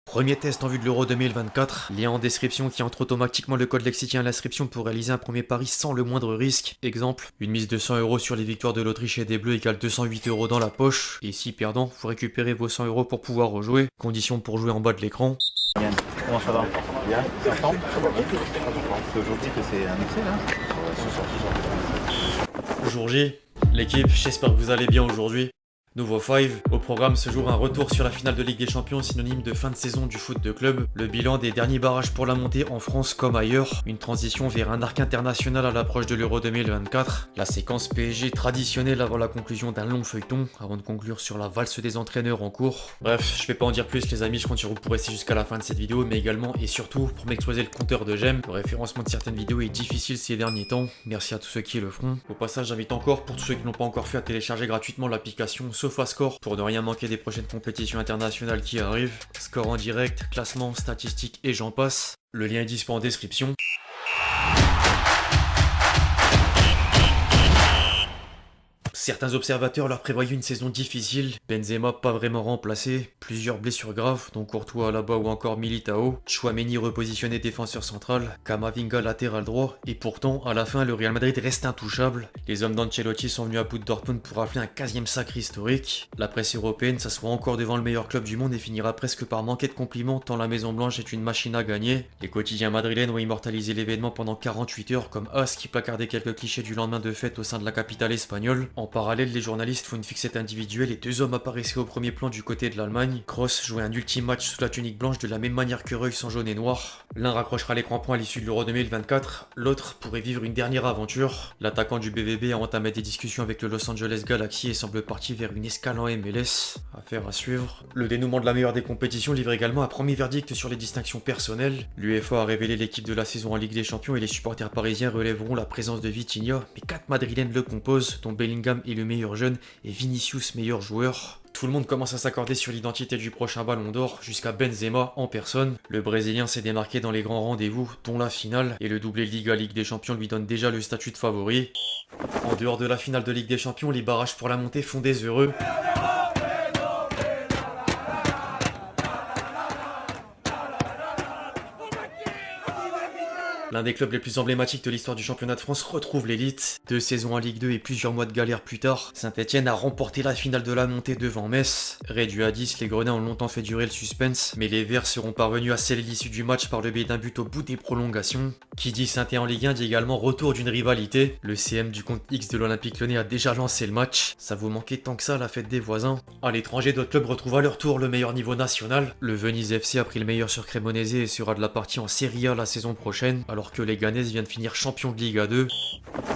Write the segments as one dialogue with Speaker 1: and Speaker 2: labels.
Speaker 1: Premier test en vue de l'Euro 2024, lien en description qui entre automatiquement le code lexicien à l'inscription pour réaliser un premier pari sans le moindre risque. Exemple, une mise de 100 € sur les victoires de l'Autriche et des Bleus égale 208 € dans la poche. Et si perdant, vous récupérez vos 100 € pour pouvoir rejouer. Condition pour jouer en bas de l'écran.
Speaker 2: Yann, comment ça va? Bien, c'est en forme? C'est aujourd'hui que c'est annoncé là?
Speaker 1: Jour J, l'équipe, j'espère que vous allez bien aujourd'hui. Nouveau 5, au programme ce jour un retour sur la finale de Ligue des Champions, synonyme de fin de saison du foot de club, le bilan des derniers barrages pour la montée en France comme ailleurs, une transition vers un arc international à l'approche de l'Euro 2024, la séquence PSG traditionnelle avant la conclusion d'un long feuilleton, avant de conclure sur la valse des entraîneurs en cours. Bref, je vais pas en dire plus les amis, je compte sur vous pour rester jusqu'à la fin de cette vidéo, mais également et surtout pour m'exploser le compteur de j'aime. Le référencement de certaines vidéos est difficile ces derniers temps, merci à tous ceux qui le feront. Au passage, j'invite encore, pour tous ceux qui n'ont pas encore fait, à télécharger gratuitement l'application SofaScore pour ne rien manquer des prochaines compétitions internationales qui arrivent. Score en direct, classement, statistiques et j'en passe. Le lien est dispo en description. Certains observateurs leur prévoyaient une saison difficile, Benzema pas vraiment remplacé, plusieurs blessures graves, dont Courtois là-bas ou encore Militao, Tchouaméni repositionné défenseur central, Camavinga latéral droit, et pourtant, à la fin, le Real Madrid reste intouchable. Les hommes d'Ancelotti sont venus à bout de Dortmund pour rafler un 15e sacre historique. La presse européenne s'assoit encore devant le meilleur club du monde et finira presque par manquer de compliments tant la Maison Blanche est une machine à gagner. Les quotidiens madrilènes ont immortalisé l'événement pendant 48 heures comme As qui placardait quelques clichés du lendemain de fête au sein de la capitale espagnole. En parallèle, les journalistes font une fixette individuelle et deux hommes apparaissaient au premier plan du côté de l'Allemagne. Kroos jouait un ultime match sous la tunique blanche de la même manière que Reus en jaune et noir. L'un raccrochera les grands points à l'issue de l'Euro 2024, l'autre pourrait vivre une dernière aventure. L'attaquant du BVB a entamé des discussions avec le Los Angeles Galaxy et semble parti vers une escale en MLS. Affaire à suivre. Le dénouement de la meilleure des compétitions livre également un premier verdict sur les distinctions personnelles. L'UEFA a révélé l'équipe de la saison en Ligue des Champions et les supporters parisiens relèveront la présence de Vitinha, mais 4 Madrilènes le composent, dont Bellingham est le meilleur jeune et Vinicius meilleur joueur. Tout le monde commence à s'accorder sur l'identité du prochain ballon d'or, jusqu'à Benzema en personne. Le Brésilien s'est démarqué dans les grands rendez-vous, dont la finale, et le doublé Ligue des Champions lui donne déjà le statut de favori. En dehors de la finale de Ligue des Champions, les barrages pour la montée font des heureux. L'un des clubs les plus emblématiques de l'histoire du championnat de France retrouve l'élite. 2 saisons en Ligue 2 et plusieurs mois de galère plus tard, Saint-Etienne a remporté la finale de la montée devant Metz. Réduit à 10, les Grenats ont longtemps fait durer le suspense, mais les Verts seront parvenus à sceller l'issue du match par le biais d'un but au bout des prolongations. Qui dit Saint-Etienne en Ligue 1 dit également retour d'une rivalité. Le CM du compte X de l'Olympique Lyonnais a déjà lancé le match. Ça vous manquait tant que ça la fête des voisins. À l'étranger, d'autres clubs retrouvent à leur tour le meilleur niveau national. Le Venise FC a pris le meilleur sur Cremonese et sera de la partie en Serie A la saison prochaine, alors que les Ganaises viennent de finir champion de Ligue 2.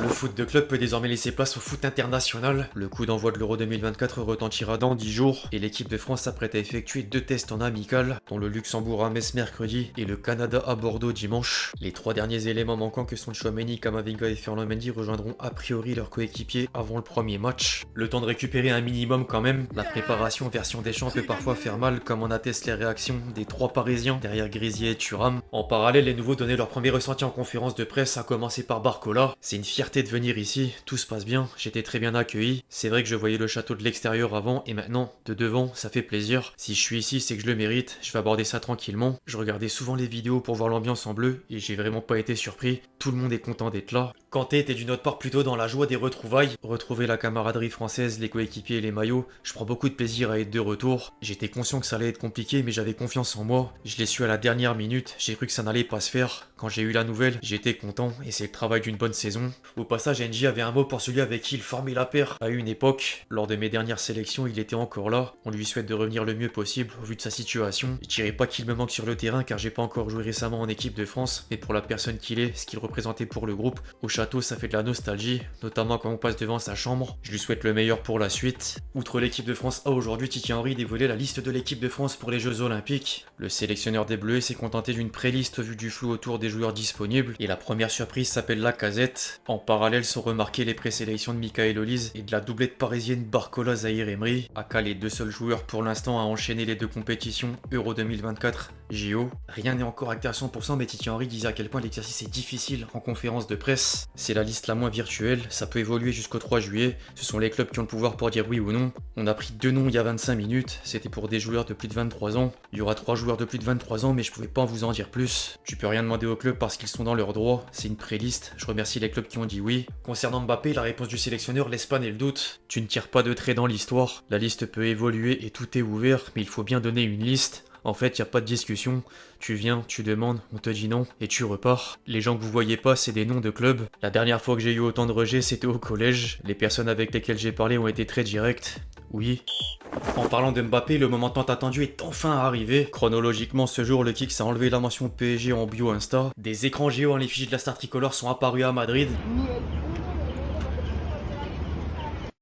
Speaker 1: Le foot de club peut désormais laisser place au foot international. Le coup d'envoi de l'Euro 2024 retentira dans 10 jours et l'équipe de France s'apprête à effectuer 2 tests en amical, dont le Luxembourg à Metz mercredi et le Canada à Bordeaux dimanche. Les 3 derniers éléments manquants que sont Tchouaméni, Camavinga et Ferland Mendy rejoindront a priori leurs coéquipiers avant le premier match. Le temps de récupérer un minimum quand même. La préparation version Deschamps peut parfois faire mal, comme en attestent les réactions des 3 Parisiens derrière Grisier et Thuram. En parallèle, les nouveaux donnaient leur premier ressenti en conférence de presse, à commencer par Barcola. C'est une fierté de venir ici, tout se passe bien, j'étais très bien accueilli. C'est vrai que je voyais le château de l'extérieur avant et maintenant, de devant, ça fait plaisir. Si je suis ici, c'est que je le mérite, je vais aborder ça tranquillement. Je regardais souvent les vidéos pour voir l'ambiance en bleu et j'ai vraiment pas été surpris. Tout le monde est content d'être là. Kanté était d'une autre part plutôt dans la joie des retrouvailles. Retrouver la camaraderie française, les coéquipiers et les maillots, je prends beaucoup de plaisir à être de retour. J'étais conscient que ça allait être compliqué mais j'avais confiance en moi. Je l'ai su à la dernière minute, j'ai cru que ça n'allait pas se faire. Quand j'ai eu la nouvelle, j'étais content et c'est le travail d'une bonne saison. Au passage, NJ avait un mot pour celui avec qui il formait la paire. À une époque, lors de mes dernières sélections, il était encore là. On lui souhaite de revenir le mieux possible au vu de sa situation. Je dirais pas qu'il me manque sur le terrain car j'ai pas encore joué récemment en équipe de France, mais pour la personne qu'il est, ce qu'il représentait pour le groupe, au château ça fait de la nostalgie, notamment quand on passe devant sa chambre. Je lui souhaite le meilleur pour la suite. Outre l'équipe de France A aujourd'hui, Thierry Henry dévoilait la liste de l'équipe de France pour les Jeux Olympiques. Le sélectionneur des Bleus s'est contenté d'une pré-liste au vu du flou autour des joueurs disponibles disponibles, et la première surprise s'appelle Lacazette. En parallèle sont remarquées les présélections de Michael Olise et de la doublette parisienne Barcola-Zahir Emery, aka les deux seuls joueurs pour l'instant à enchaîner les deux compétitions Euro 2024, JO. Rien n'est encore acté à 100%, mais Thierry Henry disait à quel point l'exercice est difficile en conférence de presse. C'est la liste la moins virtuelle, ça peut évoluer jusqu'au 3 juillet, ce sont les clubs qui ont le pouvoir pour dire oui ou non. On a pris 2 noms il y a 25 minutes, c'était pour des joueurs de plus de 23 ans. Il y aura 3 joueurs de plus de 23 ans, mais je pouvais pas vous en dire plus. Tu peux rien demander aux clubs parce qu'ils sont dans leurs droits, c'est une pré-liste, je remercie les clubs qui ont dit oui. Concernant Mbappé, la réponse du sélectionneur laisse planer le doute. Tu ne tires pas de trait dans l'histoire, la liste peut évoluer et tout est ouvert, mais il faut bien donner une liste. En fait, y a pas de discussion. Tu viens, tu demandes, on te dit non, et tu repars. Les gens que vous voyez pas, c'est des noms de clubs. La dernière fois que j'ai eu autant de rejets, c'était au collège. Les personnes avec lesquelles j'ai parlé ont été très directes. Oui. En parlant de Mbappé, le moment tant attendu est enfin arrivé. Chronologiquement, ce jour, le Kicks a enlevé la mention PSG en bio Insta. Des écrans géants en effigie de la star tricolore sont apparus à Madrid.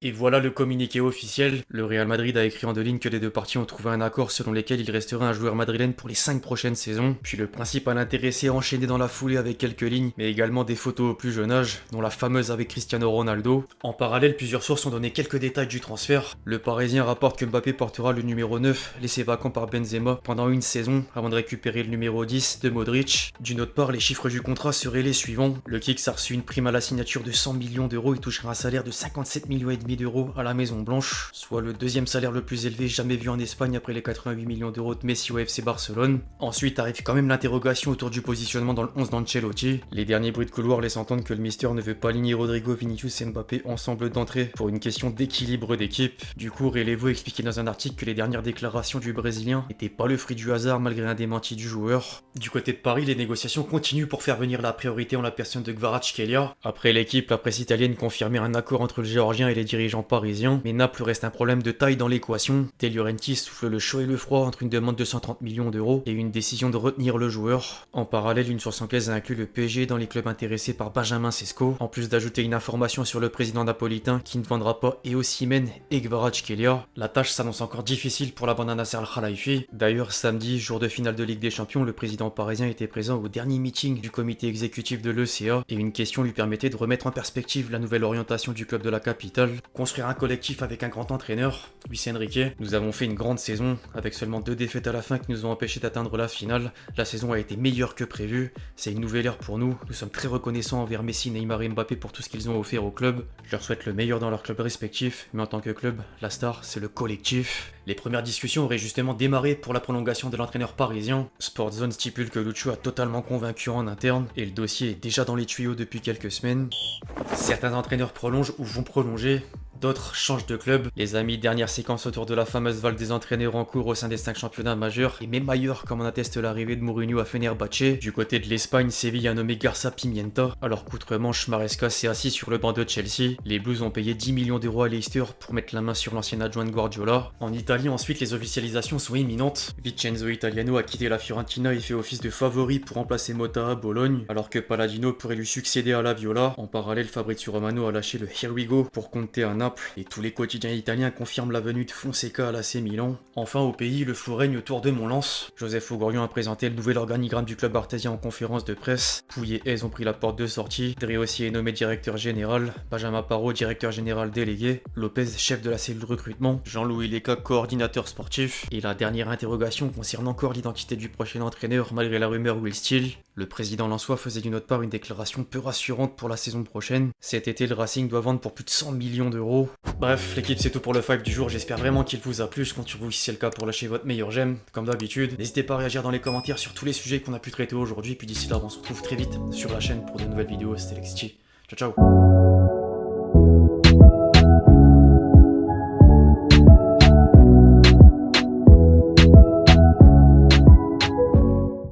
Speaker 1: Et voilà le communiqué officiel. Le Real Madrid a écrit en 2 lignes que les deux parties ont trouvé un accord selon lequel il resterait un joueur madrilène pour les 5 prochaines saisons. Puis le principal intéressé a enchaîné dans la foulée avec quelques lignes, mais également des photos au plus jeune âge, dont la fameuse avec Cristiano Ronaldo. En parallèle, plusieurs sources ont donné quelques détails du transfert. Le Parisien rapporte que Mbappé portera le numéro 9, laissé vacant par Benzema, pendant une saison, avant de récupérer le numéro 10 de Modric. D'une autre part, les chiffres du contrat seraient les suivants. Le Kicks a reçu une prime à la signature de 100 millions d'euros et touchera un salaire de 57,5 millions d'euros à la Maison Blanche, soit le deuxième salaire le plus élevé jamais vu en Espagne après les 88 millions d'euros de Messi au FC Barcelone. Ensuite arrive quand même l'interrogation autour du positionnement dans le 11 d'Ancelotti. Les derniers bruits de couloir laissent entendre que le Mister ne veut pas aligner Rodrigo, Vinicius et Mbappé ensemble d'entrée pour une question d'équilibre d'équipe. Du coup, Relevo expliquait dans un article que les dernières déclarations du Brésilien n'étaient pas le fruit du hasard malgré un démenti du joueur. Du côté de Paris, les négociations continuent pour faire venir la priorité en la personne de Kvaratskhelia. Après l'équipe, la presse italienne confirmait un accord entre le Géorgien et les dirigeants parisiens, mais Naples reste un problème de taille dans l'équation. De Laurentiis souffle le chaud et le froid entre une demande de 130 millions d'euros et une décision de retenir le joueur. En parallèle, une source anglaise a inclus le PSG dans les clubs intéressés par Benjamin Sesko, en plus d'ajouter une information sur le président napolitain qui ne vendra pas et Osimhen et Kvaratskhelia. La tâche s'annonce encore difficile pour la bande à Nasser Al-Khelaifi. D'ailleurs, samedi, jour de finale de Ligue des Champions, le président parisien était présent au dernier meeting du comité exécutif de l'ECA et une question lui permettait de remettre en perspective la nouvelle orientation du club de la capitale, construire un collectif avec un grand entraîneur, Luis Enrique. Nous avons fait une grande saison, avec seulement 2 défaites à la fin qui nous ont empêché d'atteindre la finale. La saison a été meilleure que prévu, c'est une nouvelle ère pour nous. Nous sommes très reconnaissants envers Messi, Neymar et Mbappé pour tout ce qu'ils ont offert au club. Je leur souhaite le meilleur dans leur club respectif, mais en tant que club, la star, c'est le collectif. Les premières discussions auraient justement démarré pour la prolongation de l'entraîneur parisien. Sportzone stipule que Lucho a totalement convaincu en interne, et le dossier est déjà dans les tuyaux depuis quelques semaines. Certains entraîneurs prolongent ou vont prolonger, d'autres changent de club. Les amis, dernière séquence autour de la fameuse valse des entraîneurs en cours au sein des 5 championnats majeurs, et même ailleurs comme en atteste l'arrivée de Mourinho à Fenerbahçe. Du côté de l'Espagne, Séville a nommé Garça Pimienta, alors qu'outre-Manche, Maresca s'est assis sur le banc de Chelsea. Les Blues ont payé 10 millions d'euros à Leicester pour mettre la main sur l'ancien adjoint de Guardiola. En Italie, ensuite, les officialisations sont imminentes. Vincenzo Italiano a quitté la Fiorentina et fait office de favori pour remplacer Motta à Bologne, alors que Palladino pourrait lui succéder à la Viola. En parallèle, Fabrizio Romano a lâché le Here We Go pour compter à Naples, et tous les quotidiens italiens confirment la venue de Fonseca à l'AC Milan. Enfin au pays, le flou règne autour de Montlens. Joseph Ogorion a présenté le nouvel organigramme du club artésien en conférence de presse. Pouille et Hez ont pris la porte de sortie. Driossi est nommé directeur général. Benjamin Parot, directeur général délégué. Lopez, chef de la cellule recrutement. Jean-Louis Leca, coordinateur sportif. Et la dernière interrogation concerne encore l'identité du prochain entraîneur malgré la rumeur Will Steele. Le président lensois faisait d'une autre part une déclaration peu rassurante pour la saison prochaine. Cet été, le Racing doit vendre pour plus de 100 millions d'euros. Bref, l'équipe, c'est tout pour le five du jour. J'espère vraiment qu'il vous a plu. Je compte sur vous si c'est le cas pour lâcher votre meilleur j'aime, comme d'habitude. N'hésitez pas à réagir dans les commentaires sur tous les sujets qu'on a pu traiter aujourd'hui. Puis d'ici là, on se retrouve très vite sur la chaîne pour de nouvelles vidéos. C'était Lexti. Ciao, ciao.